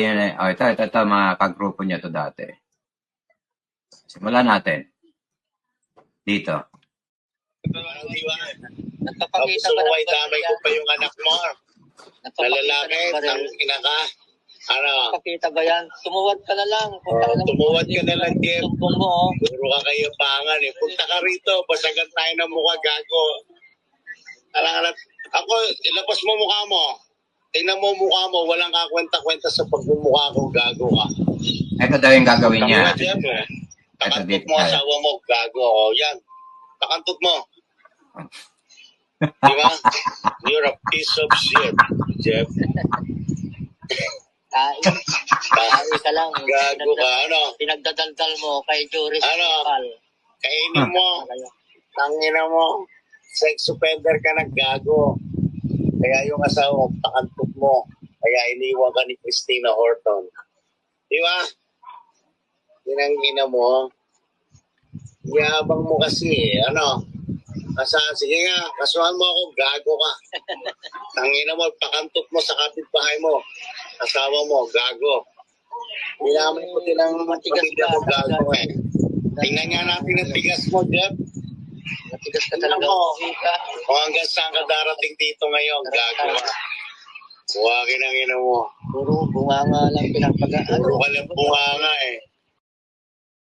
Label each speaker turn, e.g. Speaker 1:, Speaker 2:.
Speaker 1: Yan eh. Oh, ito, mga kagrupo niya to dati. Simulan natin. Dito.
Speaker 2: Nagpapakita ba ng damay ko pa yung anak mo? Nalalaki, ang inaka. Ano?
Speaker 3: Pakita ba yan? Tumuwad ka na lang.
Speaker 2: Tumuwad ka na lang, Jeff.
Speaker 3: Sumbong mo, oh.
Speaker 2: Puro ka kayo pangan eh. Punta ka rito, basagan tayo ng mukha, gago. Alang, ako, ilabas mo mukha mo. Tingnan mo mukha mo, walang kakwenta-kwenta sa pagmumukha ko, gago ka.
Speaker 1: Ito daw yung gagawin niya.
Speaker 2: Jeff, eh. Takantot mo asawa mo, gago. O, yan. Takantot mo. Diba? You're a piece of shit, Jeff.
Speaker 3: Tayo ka lang.
Speaker 2: Gago ka, ano?
Speaker 3: Pinagdadaldal mo kay Juris.
Speaker 2: Ano? Kainin mo. Tangina mo. Sex offender ka na, gago. Kaya yung asawa mo, pakantok mo. Kaya iniwan ka ni Christina Horton. Di ba? Ginangina mo. Yabang mo kasi, ano? Sige nga, kasuhan mo ako, gago ka. Tangina mo, pakantok mo sa kapitbahay mo. Asawa mo, gago. Hinamay ko din ang pamilya mo, gago eh. Tingnan nga natin ang tigas mo, Jeff.
Speaker 3: Matigas ka talaga.
Speaker 2: Kung hanggang saan ka darating dito ngayon, gago ka. Huwagin ang ina mo.
Speaker 3: Puro bunganga lang pinagpagaan.
Speaker 2: Puro ka lang bunganga eh.